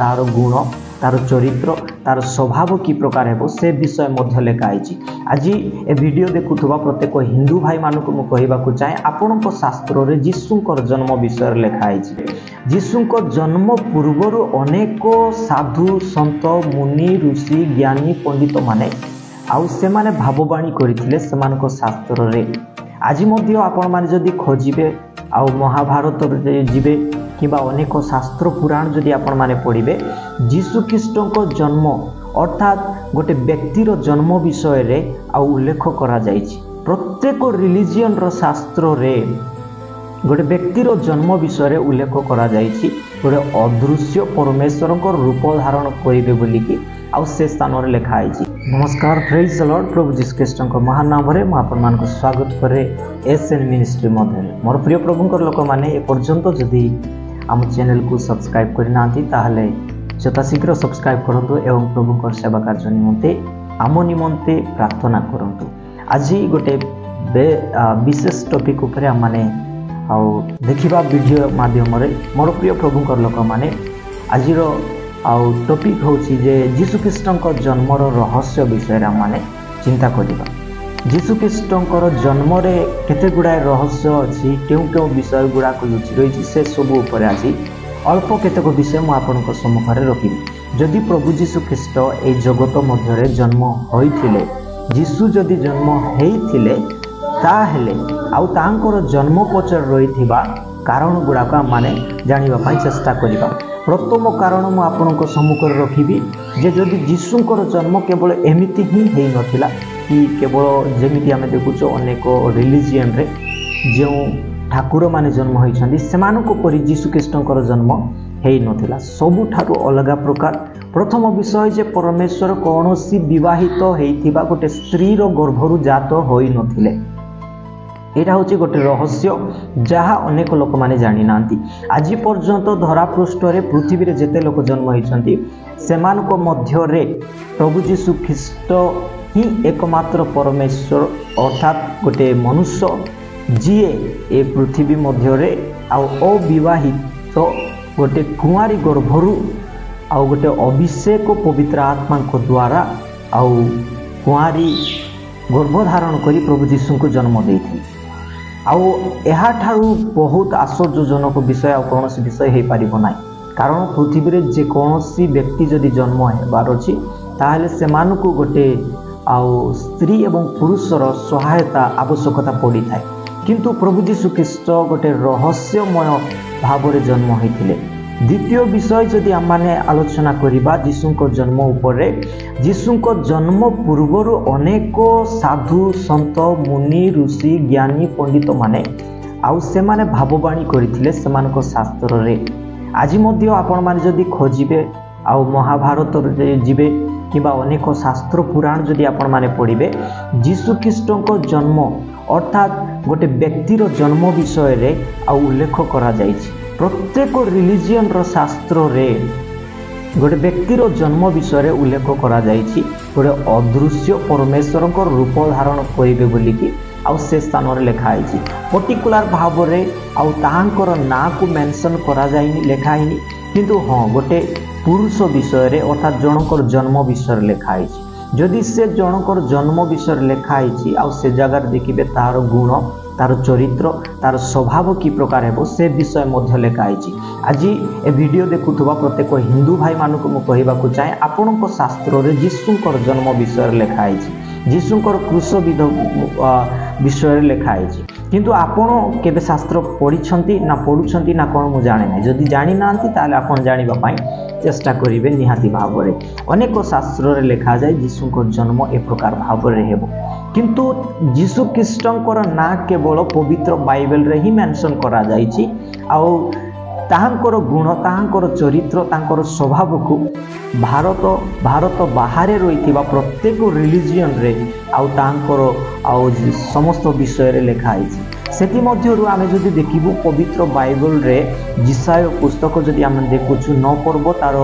तार गुण तार चरित्र तार स्वभाव कि प्रकार है से विषय मध्य लिखाई। आज ए वीडियो देखुवा प्रत्येक हिंदू भाई मानक मु कहवाक चाहे आपण शास्त्र रे जीशुंकर जन्म विषय लिखाई। जीशुंकर जन्म पूर्वर अनेक साधु सन्त मुनि ऋषि ज्ञानी पंडित माने आउ से माने भाववाणी करथिले सेमानक शास्त्र रे। आज मध्य आपण माने जदि खोजिबे आउ महाभारत रे जिबे किबा अनेक शास्त्र पुराण जदि आपण माने पढ़िबे जीशु ख्रीष्टको जन्म अर्थात गोटे व्यक्तिर जन्म विषय रे आउ उल्लेख करा जायछि। प्रत्येक रिलीजियन रो शास्त्र रे गोटे व्यक्तिर जन्म विषय रे उल्लेख करा जायछि। गोटे अदृश्य परमेश्वर को रूप धारण करिवे बोलिकी आउ से स्थान रे लिखा आइछि। नमस्कार, प्रेज द लॉर्ड। प्रभु जीशु ख्रीष्टको महान नाम रे म आपण मानको स्वागत करे एसएन मिनिस्ट्री मध्य। मोर प्रिय प्रभुंकर लोक माने ए पर्यंत जदि आम चैनल को सब्सक्राइब करना ताहले यथाशीघ्र सब्सक्राइब करतु एवं प्रभुंकर सेवा कार्य निमंते आम निमंते प्रार्थना करतु। आज गोटे विशेष टॉपिक उपरे हम माने आउ देखिबा वीडियो माध्यम रे मोर प्रिय प्रभुंकर लोक माने आज आउ टॉपिक होछि जे जीशु ख्रीष्टको जन्मर रहस्य विषय रे हम माने चिंता करिबा। जीशु ख्रीष्टकर जन्म रे केते गुड़ाए रहस्य अच्छी क्यों विषय गुड़ा लुचि रही से सब उपर आज अल्प केतक विषय मुझे आपंक सम्मुखें रखी। जदि प्रभु जीशु ख्रीष्ट ए जगत मध्य जन्म होइथिले, जीशु जदि जन्म होइथिले ताहेले आउ तांकर जन्म पछर रहिथिबा कारण गुड़ाक माने जानिबा पई चेष्टा करिबा। प्रथम कारण मु आपनक सम्मुखें रखिबी जे जदि जीशुंकर जन्म केवल एमिति ही हेइ नथिला कि केवल जमीती आम देखुच अनेक रिलीजियन रे जो ठाकुर माने जन्म होइछन्ति सेमानको परि जीशु ख्रीष्टकर जन्म हेइ नथिला। सबुठारु अलगा प्रकार। प्रथम विषय जे परमेश्वर कौनसी विवाहित हेइथिबा गोटे स्त्री रो गर्भरु जात होई नथिले। एटा होची गोटे रहस्य जहाँ अनेक लोक माने जानि नांती। आज पर्यंत धरा पृष्ठ रे पृथ्वी रे जेते लोक जन्म होइछन्ति सेमानको मध्य रे प्रभु जीशु ख्रीष्ट ही एकमात्र परमेश्वर अर्थात गोटे मनुष्य जीए ए पृथ्वी मध्य रे आउ अविवाहित गोटे कुआरी गर्भरु आउ गोटे अभिषेक पवित्र आत्मा को द्वारा आउ कुआरी गर्भधारण करी प्रभु जीशु को जन्म देइथिले। आउ एहा ठारू बहुत आश्चर्यजनक विषय आउ कौन विषय हो पारिबो नाही। कारण पृथ्वी रे जे कौनसी व्यक्ति जदि जन्म हेबार अछि ताहले सेमानकु गोटे आउ स्त्री एवं पुरुषर सहायता आवश्यकता पड़ी थाए। किंतु प्रभु जीशु ख्रीष्ट गोटे रहस्यमय भाव रे जन्म होइथिले। द्वितीय विषय जदि आम माने आलोचना करिबा जीशुंको जन्म उपरे, जीशुंको जन्म पूर्वर अनेक साधु सन्त मुनि ऋषि ज्ञानी पंडित माने आउ से माने भाववाणी करथिले सेमानको शास्त्र रे। आज मध्य आपण माने जदि खोजिबे आउ महाभारत रे जिबे किबा अनेक शास्त्र पुराण जदि आपण माने पढ़िबे जीशु ख्रीष्टको जन्म अर्थात गोटे व्यक्तिर जन्म विषय रे आ उल्लेख करा जायछि। प्रत्येक रिलीजियन रो शास्त्र रे गोटे व्यक्तिर जन्म विषय रे उल्लेख करा जायछि। गोटे अदृश्य परमेश्वर को रूप धारण करिवे बोलिकी आउ से स्थान रे लिखा आइछि। पर्टिकुलर भाव रे आउ ताहांकर ना को मेंशन करा जायनि लेखाइनि, किंतु हाँ गोटे पुरुष विषय रे अर्थात जनकर जन्म विषय लिखाई। जदि से जनकर जन्म विषय लिखाई आ से जगार देखिए तार गुण तार चरित्र तार स्वभाव कि प्रकार है से विषय मध्य लिखाई। आज ए वीडियो देखुवा प्रत्येक हिंदू भाई मानक मु कहवाक चाहे आपण शास्त्र रे जीशुंकर जन्म विषय लिखाई, जीशुंकर क्रूस विध विषय लिखाई। किंतु आपण केबे शास्त्र पढ़ी ना पढ़ुछंती ना कौन मु जाने ना। जदि जानी नांती ताले आपण जानिबा पई चेष्टा करिवे निहाती भाव रे। अनेक शास्त्र रे लिखा जाय जीशुंकर जन्म ए प्रकार भाव रे हेबो, किंतु जीशु ख्रीष्टंकर ना केवल पवित्र बाइबल रे ही मेंशन करा जायछि। आउ ताहांकर गुण ताहांकर चरित्र ताहांकर स्वभाव को भारत बाहर रही प्रत्येक रिलीजियन रे आउ ताहांकर आउ समस्त विषय रे लिखा है। सेति मध्यरु आमे जदि देखिबु पवित्र बाइबल रे जिसाय पुस्तक जदि आमे देखुछु 9 पर्व तार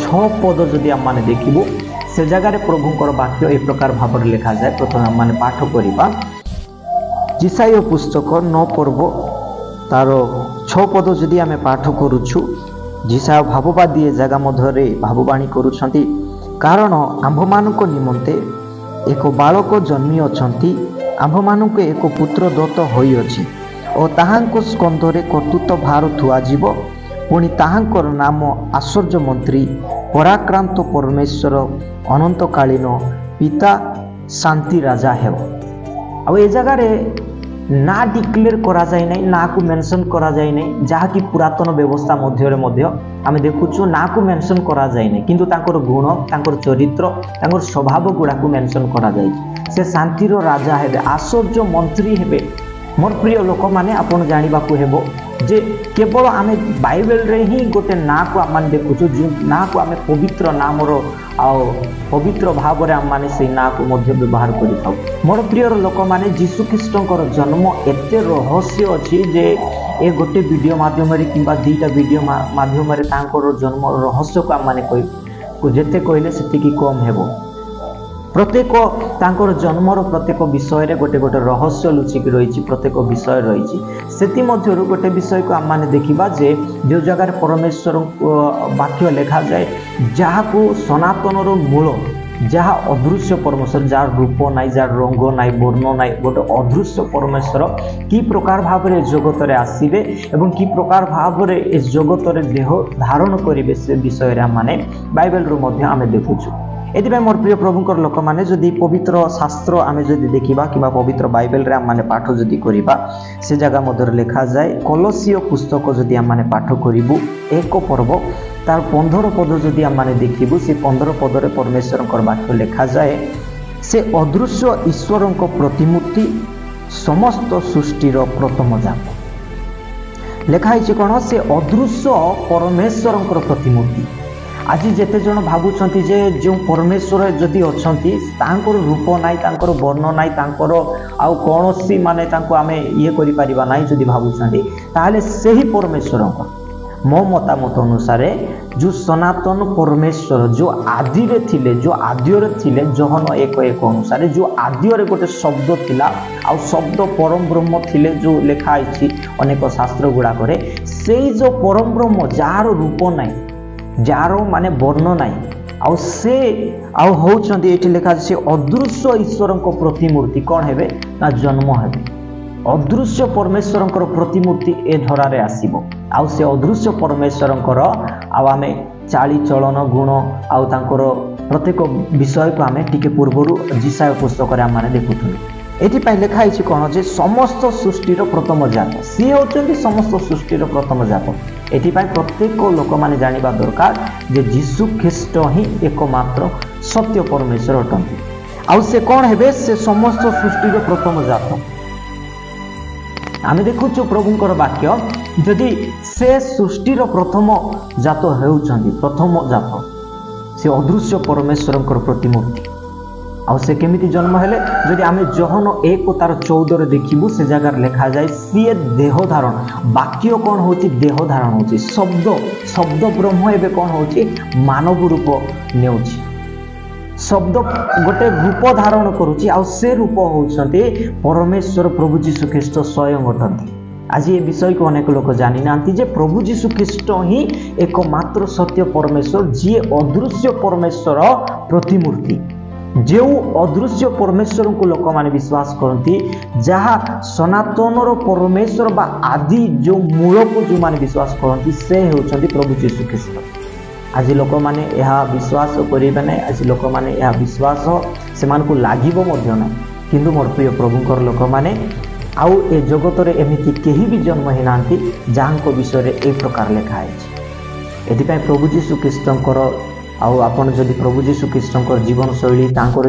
6 पद जदि आम माने देखिबु से जगार प्रभुंकर वाक्य ए प्रकार भाव लिखा जाए। प्रथम आम माने पाठ करिबा जिसाय पुस्तक 9 पर्व तार 6 पद जदि आमे पाठ करूछु जीसा भाववादी ए जगह मध्य भाववाणी करुछंती कारण आम्भमानक निमंते एक बालक जन्मी अछंती आम्भमानक एक पुत्र दत्त होई अछि और ताहांको स्कंधरे कर्तृत्व भार थुआ जीव पुणी ताहांकर नाम आश्चर्य मंत्री पराक्रांत परमेश्वर अनंतकालीन पिता शांति राजा हेब। आ ए जगार ना डिक्लेयर करा जाय नै ना को मेंशन करा जाय नै जहाँकि पुरातन व्यवस्था मध्य आम देखुचु ना को मेंशन करा जाय नै किंतु तांकर गुण तांकर चरित्र तांकर स्वभाव गुड़ा को मेंशन करा जाय से शांतिर राजा हेबे आश्चर्य मंत्री हेबे। मोर प्रिय लोक माने आपण जानिबा को हेबो जे केवल आमे बाइबल रे ही गोटे ना को आम देखुचु जो ना को आमे पवित्र नामर आउ पवित्र भाव रे आम माने से ना को मध्य व्यवहार करि थाउ। मोर प्रिय लोक माने यीशु ख्रीष्टंकर जन्म एते रहस्य अछि जे ए गोटे वीडियो माध्यम रे किबा दुईटा वीडियो माध्यम रे तांकर जन्म रहस्य को आम माने कहि जेते कहले सेतिकी कम हेबो। प्रत्येक तांकर जन्मर प्रत्येक विषय रे गोटे गोटे रहस्य लुचिक रही प्रत्येक विषय रही सेति मध्यरु गोटे विषय को आम माने देखिबा जे जो जगह परमेश्वर वाक्य लिखा जाए जहाँ को सनातन मूल जहाँ अदृश्य परमेश्वर जार रूप नाई जार रंग नाई वर्ण नाई गोटे अदृश्य परमेश्वर कि प्रकार भाव में जगत रे आसीबे एवं कि प्रकार भाव में इस जगत रे देह धारण करिवे से विषय रे माने बाइबल रो मध्य आमे देखुछु। एथि मोर प्रिय प्रभुंकर लोक माने जदि पवित्र शास्त्र आमे जदि देखिबा किबा पवित्र बाइबल रे माने पाठ जदि करिबा से जगह मध्य लिखा जाए कलसीय पुस्तक जदि आम माने पाठ करिबु एक पर्व तार 15 पद जदि आम माने देखिबु से 15 पद रे परमेश्वर वाक्य लिखा जाए से अदृश्य ईश्वर प्रतिमूर्ति समस्त सृष्टिर प्रथम जात लिखाई कौन से अदृश्य परमेश्वर प्रतिमूर्ति। आज जेते जन भावुंट जे जो परमेश्वर जदि अच्छी तांकर रूप नाई तांकर वर्ण नाई तांकर आउ कौन सी माने तांको आमे ये करि परिबा नाई जदि भावुंट ताहले सही परमेश्वर मो मतामत अनुसार जो सनातन परमेश्वर जो आदि रे थिले जो आद्य रे थिले जहन 1:1 अनुसार जो आद्य रे गोटे शब्द थिला आ शब्द परम ब्रह्म थिले जो लिखा आछि अनेक शास्त्र गुडा करे सेई जो परम ब्रह्म जार रूप नाई जार माने वर्ण नाई आउ से आउ होउछंती एठी लिखा से अदृश्य ईश्वर प्रतिमूर्ति कौन हेबे ना जन्म हेबे। अदृश्य परमेश्वर प्रतिमूर्ति ए धरारे आसीबो आउ से अदृश्य परमेश्वर आउ आमे चाली चलन गुण आउ तांकर प्रत्येक विषय को आमे टिके पूर्वरु जिसाय पुस्तक रे माने देखुथु। एथि पय लिखा हिछि कोन जे समस्त सृष्टिर प्रथम जात सी होचंती समस्त सृष्टिर प्रथम जात। एथि पय प्रत्येक लोक माने जानिबा दरकार जे यीशु ख्रीष्ट ही एकमात्र सत्य परमेश्वर अटंती आउ से कोन हेबे से समस्त सृष्टिर प्रथम जात। आमे देखुछु प्रभुंकर वाक्य जदि से सृष्टिर प्रथम जात हेउछंती प्रथम जात से अदृश्य परमेश्वर प्रतिमूर्ति आउ से केमिति जन्म हेले जदि आमे जहन 1:14 देखिबु से जगह लिखा जाए सी देह धारण वाक्य कौन होची देह धारण होची शब्द ब्रह्म एबे कौन होची मानव रूप नेउची शब्द गोटे रूप धारण करुची आ से रूप होउछंती परमेश्वर प्रभु यीशु ख्रीष्ट स्वयं अटंती। आज ये विषय को अनेक लोक जानी नांती जे प्रभु यीशु ख्रीष्ट ही एकमात्र सत्य परमेश्वर जी अदृश्य परमेश्वर प्रतिमूर्ति जो अदृश्य परमेश्वर को लोक माने विश्वास करती जहाँ सनातन परमेश्वर बा आदि जो मूल को जो माने विश्वास करती से होउछंती प्रभु यीशु ख्रीष्ट। आज लोक माने यह विश्वास करिबे नै आज लोक माने यह विश्वास से मान को लागिबो मध्य नै किंतु मोर प्रिय प्रभुंकर लोक माने आउ ए जगत रे एमिति केही भी जन्म हे नांती जांको विषय रे ए प्रकार लिखा है। एथि पय प्रभु यीशु ख्रीष्टंकर आउ आपण जदि प्रभु यीशु ख्रीष्टंकर जीवन शैली तांकर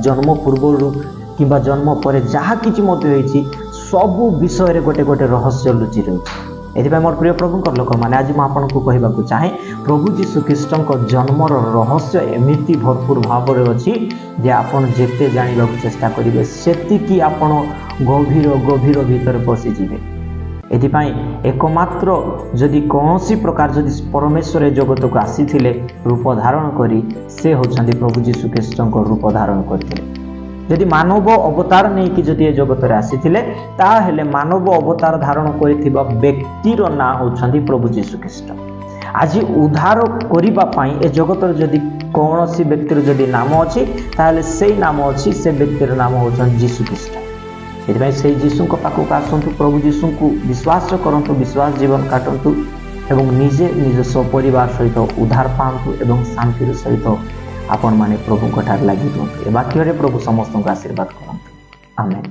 जन्म पूर्व किबा जन्म पर जहाँ किछि मध्य होईछि सब विषय रे गोटे गोटे रहस्य लुचि रही। एथि मोर प्रिय प्रभुंकर लोक माने आज मैं आपको कहवाक चाहे प्रभु यीशु ख्रीष्टंक जन्मर रहस्य एमिति भरपूर भाव में अच्छी जे आपन जेते जानिबा चेष्टा करिवे सेतिकी आपन गभीर गभीर भीतर पशिजिवे। एथिपाई एकमात्र जदि कौनसी प्रकार जदि परमेश्वर जगत को आसीथिले रूप धारण करी से होछंती प्रभु यीशु ख्रीष्टंक रूप धारण करथिले। यदि मानव अवतार नहीं कि जदि जगत रे आसीथिले ताहेले मानव अवतार धारण करिथिबा व्यक्तिर ना होछंती प्रभु यीशु ख्रीष्ट। आज उद्धार करने ए जगत जदि कौन सी व्यक्तिर जदि नाम अच्छी ताहले से नाम अच्छी से व्यक्तिर नाम होचन जीशु ख्रीस्ट। से जीशु पाखक आसतु, प्रभु जीशु को विश्वास करंतु, विश्वास जीवन काटंतु एवं निजे निज सपरिवार सहित उद्धार पातु एवं शांतिर सहित आपण माने प्रभु ठार लगी दिंतु। ए वाक्य प्रभु समस्त आशीर्वाद करंतु। आमेन।